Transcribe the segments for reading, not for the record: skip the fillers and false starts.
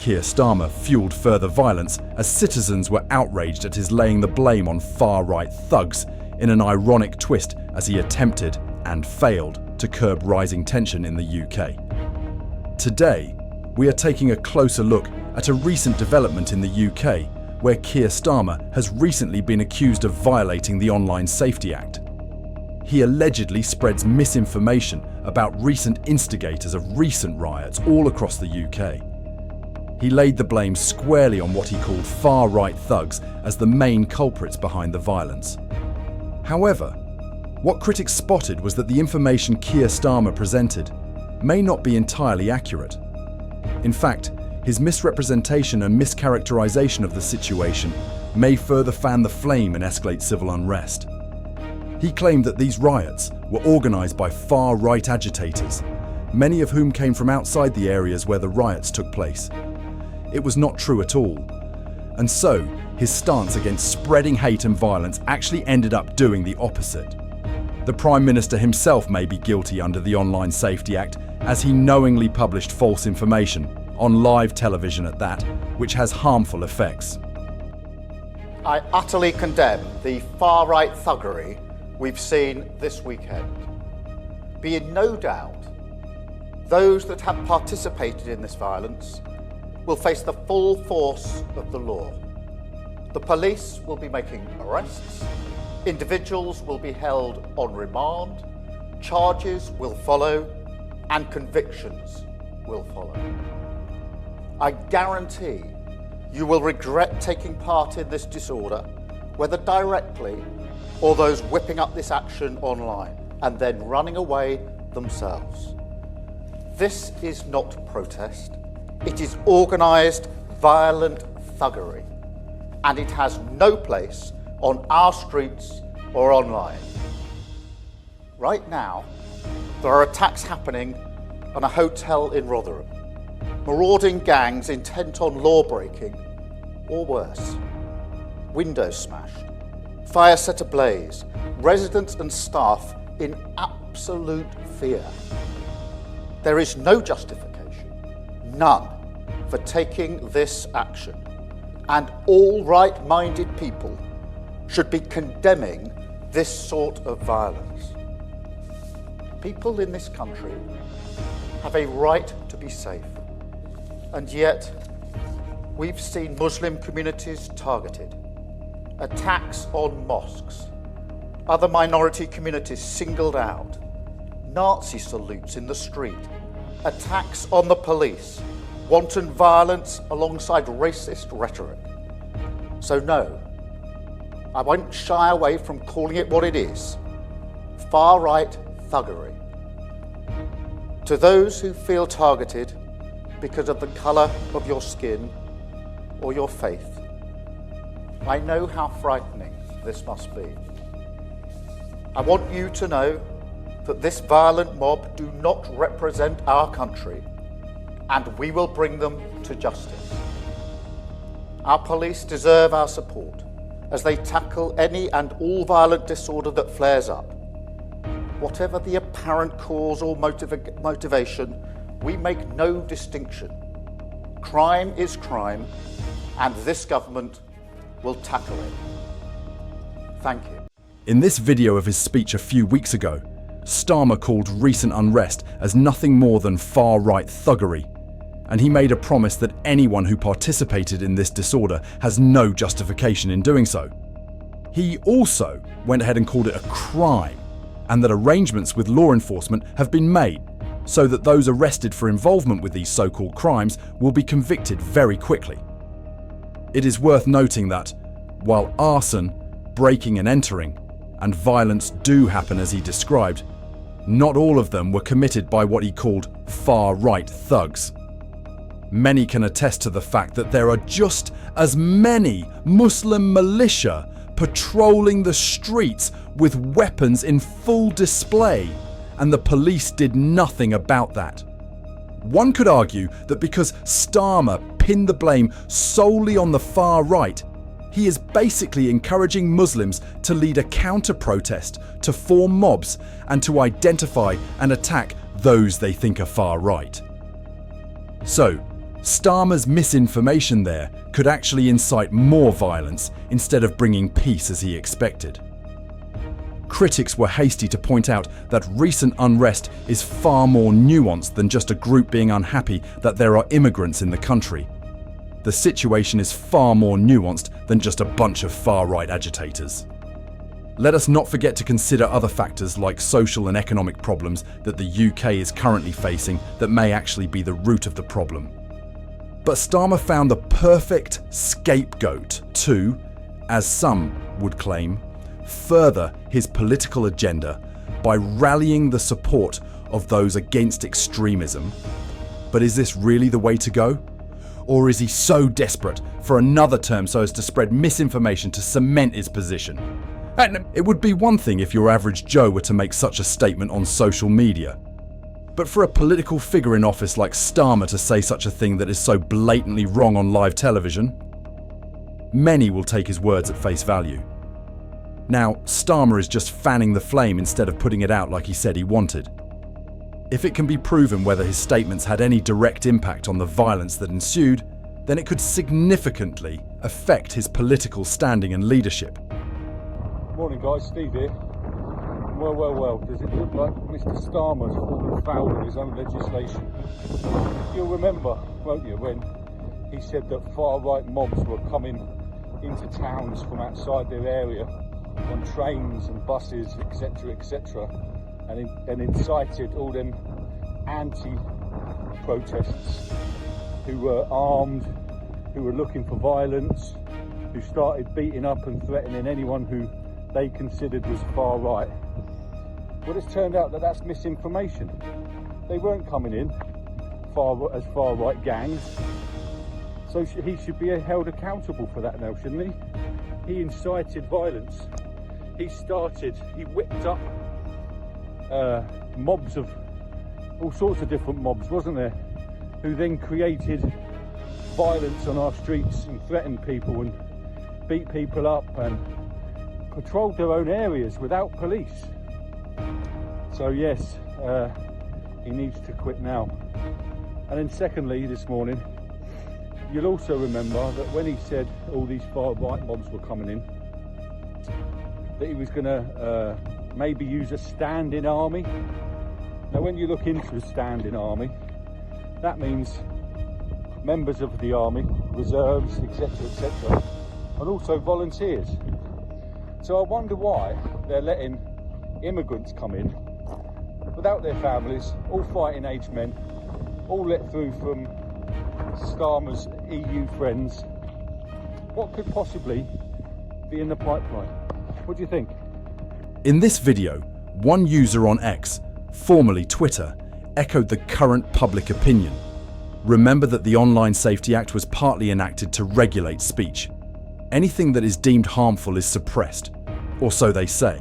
Keir Starmer fueled further violence as citizens were outraged at his laying the blame on far-right thugs in an ironic twist as he attempted, and failed, to curb rising tension in the UK. Today, we are taking a closer look at a recent development in the UK where Keir Starmer has recently been accused of violating the Online Safety Act. He allegedly spreads misinformation about recent instigators of recent riots all across the UK. He laid the blame squarely on what he called far-right thugs as the main culprits behind the violence. However, what critics spotted was that the information Keir Starmer presented may not be entirely accurate. In fact, his misrepresentation and mischaracterization of the situation may further fan the flame and escalate civil unrest. He claimed that these riots were organized by far-right agitators, many of whom came from outside the areas where the riots took place. It was not true at all. And so, his stance against spreading hate and violence actually ended up doing the opposite. The Prime Minister himself may be guilty under the Online Safety Act, as he knowingly published false information, on live television at that, which has harmful effects. I utterly condemn the far-right thuggery we've seen this weekend. Be in no doubt, those that have participated in this violence will face the full force of the law. The police will be making arrests, individuals will be held on remand, charges will follow, and convictions will follow. I guarantee you will regret taking part in this disorder, whether directly or those whipping up this action online and then running away themselves. This is not protest. It is organised, violent thuggery, and it has no place on our streets or online. Right now, there are attacks happening on a hotel in Rotherham. Marauding gangs intent on law-breaking, or worse. Windows smashed, fire set ablaze, residents and staff in absolute fear. There is no justification, none, for taking this action, and all right-minded people should be condemning this sort of violence. People in this country have a right to be safe, and yet we've seen Muslim communities targeted, attacks on mosques, other minority communities singled out, Nazi salutes in the street, attacks on the police, wanton violence alongside racist rhetoric. So no, I won't shy away from calling it what it is, far-right thuggery. To those who feel targeted because of the colour of your skin or your faith, I know how frightening this must be. I want you to know that this violent mob do not represent our country, and we will bring them to justice. Our police deserve our support as they tackle any and all violent disorder that flares up. Whatever the apparent cause or motivation, we make no distinction. Crime is crime, and this government will tackle it. Thank you. In this video of his speech a few weeks ago, Starmer called recent unrest as nothing more than far-right thuggery, and he made a promise that anyone who participated in this disorder has no justification in doing so. He also went ahead and called it a crime, and that arrangements with law enforcement have been made so that those arrested for involvement with these so-called crimes will be convicted very quickly. It is worth noting that, while arson, breaking and entering, and violence do happen as he described, not all of them were committed by what he called far-right thugs. Many can attest to the fact that there are just as many Muslim militia patrolling the streets with weapons in full display, and the police did nothing about that. One could argue that because Starmer pinned the blame solely on the far right, he is basically encouraging Muslims to lead a counter-protest, to form mobs, and to identify and attack those they think are far right. So, Starmer's misinformation there could actually incite more violence instead of bringing peace as he expected. Critics were hasty to point out that recent unrest is far more nuanced than just a group being unhappy that there are immigrants in the country. The situation is far more nuanced than just a bunch of far-right agitators. Let us not forget to consider other factors like social and economic problems that the UK is currently facing that may actually be the root of the problem. But Starmer found the perfect scapegoat to, as some would claim, further his political agenda by rallying the support of those against extremism. But is this really the way to go? Or is he so desperate for another term so as to spread misinformation to cement his position? And it would be one thing if your average Joe were to make such a statement on social media. But for a political figure in office like Starmer to say such a thing that is so blatantly wrong on live television, many will take his words at face value. Now, Starmer is just fanning the flame instead of putting it out like he said he wanted. If it can be proven whether his statements had any direct impact on the violence that ensued, then it could significantly affect his political standing and leadership. Morning guys, Steve here. Well, does it look like Mr. Starmer's fallen foul of his own legislation? You'll remember, won't you, when he said that far-right mobs were coming into towns from outside their area on trains and buses, etc., and incited all them anti-protests who were armed, who were looking for violence, who started beating up and threatening anyone who they considered was far right. Well, it's turned out that that's misinformation. They weren't coming in as far right gangs, so he should be held accountable for that now, shouldn't he? He incited violence. He whipped up mobs of all sorts of different mobs, wasn't there? Who then created violence on our streets and threatened people and beat people up and patrolled their own areas without police. So yes, he needs to quit now. And then secondly, this morning, you'll also remember that when he said all these far right mobs were coming in, that he was going to maybe use a standing army. Now when you look into a standing army, that means members of the army, reserves, etc., and also volunteers. So I wonder why they're letting immigrants come in without their families, all fighting age men, all let through from Starmer's EU friends. What could possibly be in the pipeline? What do you think? In this video, one user on X, formerly Twitter, echoed the current public opinion. Remember that the Online Safety Act was partly enacted to regulate speech. Anything that is deemed harmful is suppressed, or so they say.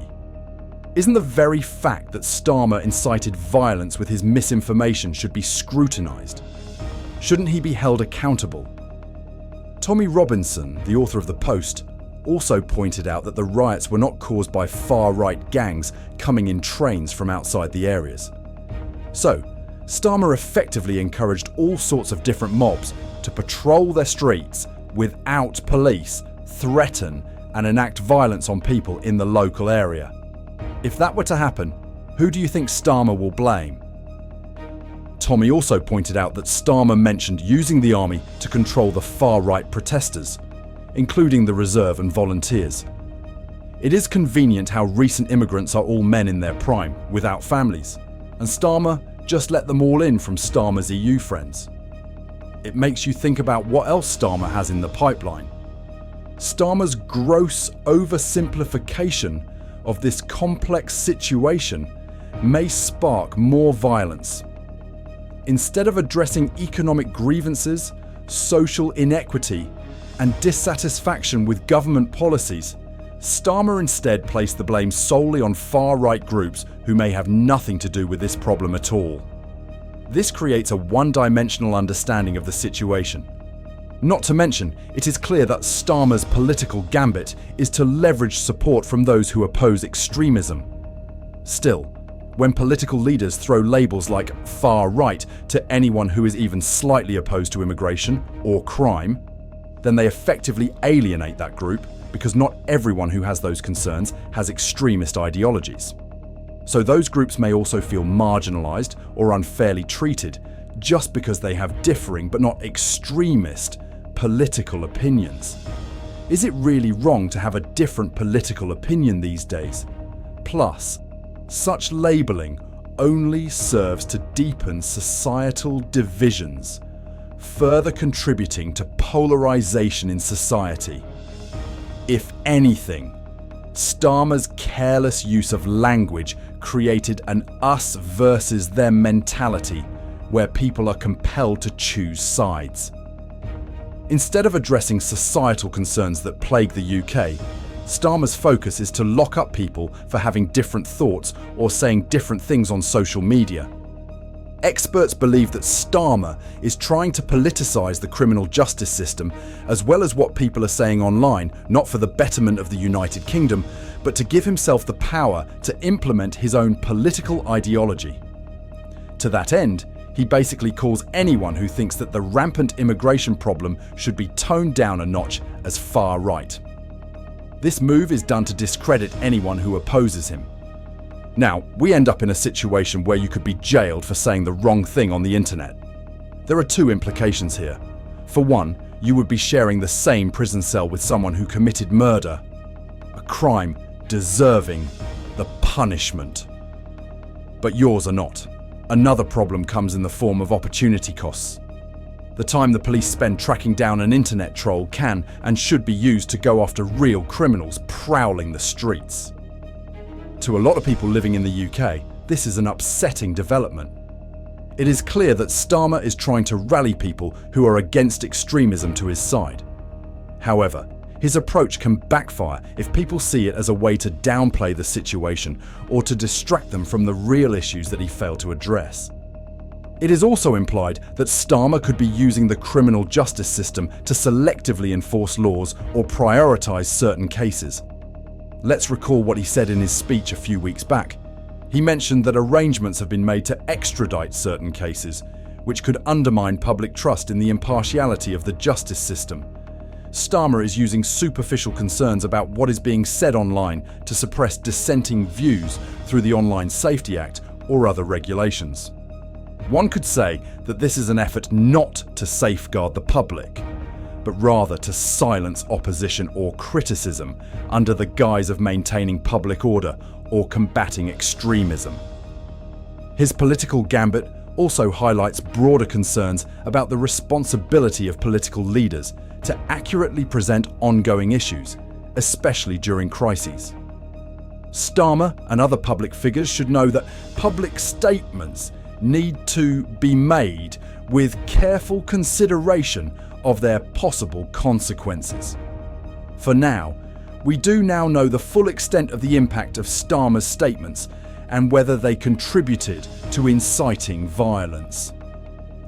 Isn't the very fact that Starmer incited violence with his misinformation should be scrutinised? Shouldn't he be held accountable? Tommy Robinson, the author of The Post, also pointed out that the riots were not caused by far-right gangs coming in trains from outside the areas. So, Starmer effectively encouraged all sorts of different mobs to patrol their streets without police, threaten and enact violence on people in the local area. If that were to happen, who do you think Starmer will blame? Tommy also pointed out that Starmer mentioned using the army to control the far-right protesters, including the reserve and volunteers. It is convenient how recent immigrants are all men in their prime, without families, and Starmer just let them all in from Starmer's EU friends. It makes you think about what else Starmer has in the pipeline. Starmer's gross oversimplification of this complex situation may spark more violence. Instead of addressing economic grievances, social inequity, and dissatisfaction with government policies, Starmer instead placed the blame solely on far-right groups who may have nothing to do with this problem at all. This creates a one-dimensional understanding of the situation. Not to mention, it is clear that Starmer's political gambit is to leverage support from those who oppose extremism. Still, When political leaders throw labels like far right to anyone who is even slightly opposed to immigration or crime, then they effectively alienate that group, because not everyone who has those concerns has extremist ideologies. So those groups may also feel marginalized or unfairly treated just because they have differing but not extremist political opinions. Is it really wrong to have a different political opinion these days? Plus, such labeling only serves to deepen societal divisions, further contributing to polarization in society. If anything, Starmer's careless use of language created an us versus them mentality where people are compelled to choose sides. Instead of addressing societal concerns that plague the UK, Starmer's focus is to lock up people for having different thoughts or saying different things on social media. Experts believe that Starmer is trying to politicise the criminal justice system, as well as what people are saying online, not for the betterment of the United Kingdom, but to give himself the power to implement his own political ideology. To that end, he basically calls anyone who thinks that the rampant immigration problem should be toned down a notch as far right. This move is done to discredit anyone who opposes him. Now, we end up in a situation where you could be jailed for saying the wrong thing on the internet. There are two implications here. For one, you would be sharing the same prison cell with someone who committed murder, a crime deserving the punishment. But yours are not. Another problem comes in the form of opportunity costs. The time the police spend tracking down an internet troll can and should be used to go after real criminals prowling the streets. To a lot of people living in the UK, this is an upsetting development. It is clear that Starmer is trying to rally people who are against extremism to his side. However, his approach can backfire if people see it as a way to downplay the situation or to distract them from the real issues that he failed to address. It is also implied that Starmer could be using the criminal justice system to selectively enforce laws or prioritise certain cases. Let's recall what he said in his speech a few weeks back. He mentioned that arrangements have been made to extradite certain cases, which could undermine public trust in the impartiality of the justice system. Starmer is using superficial concerns about what is being said online to suppress dissenting views through the Online Safety Act or other regulations. One could say that this is an effort not to safeguard the public, but rather to silence opposition or criticism under the guise of maintaining public order or combating extremism. His political gambit also highlights broader concerns about the responsibility of political leaders to accurately present ongoing issues, especially during crises. Starmer and other public figures should know that public statements need to be made with careful consideration of their possible consequences. For now, we do now know the full extent of the impact of Starmer's statements and whether they contributed to inciting violence.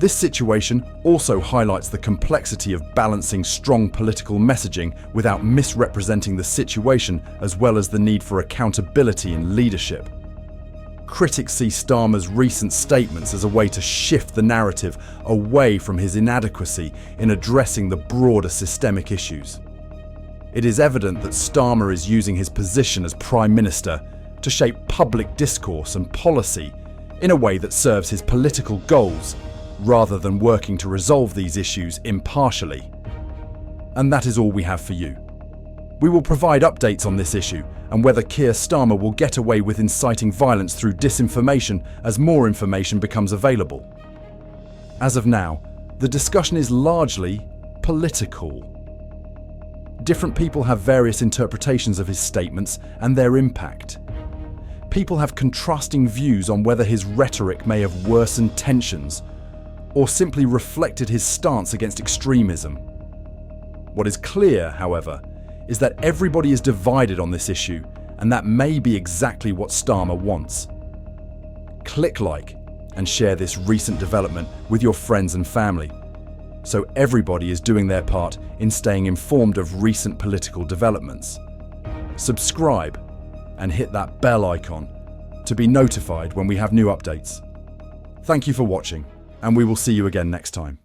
This situation also highlights the complexity of balancing strong political messaging without misrepresenting the situation, as well as the need for accountability in leadership. Critics see Starmer's recent statements as a way to shift the narrative away from his inadequacy in addressing the broader systemic issues. It is evident that Starmer is using his position as Prime Minister to shape public discourse and policy in a way that serves his political goals, rather than working to resolve these issues impartially. And that is all we have for you. We will provide updates on this issue and whether Keir Starmer will get away with inciting violence through disinformation as more information becomes available. As of now, the discussion is largely political. Different people have various interpretations of his statements and their impact. People have contrasting views on whether his rhetoric may have worsened tensions or simply reflected his stance against extremism. What is clear, however, is that everybody is divided on this issue, and that may be exactly what Starmer wants. Click like and share this recent development with your friends and family, so everybody is doing their part in staying informed of recent political developments. Subscribe and hit that bell icon to be notified when we have new updates. Thank you for watching, and we will see you again next time.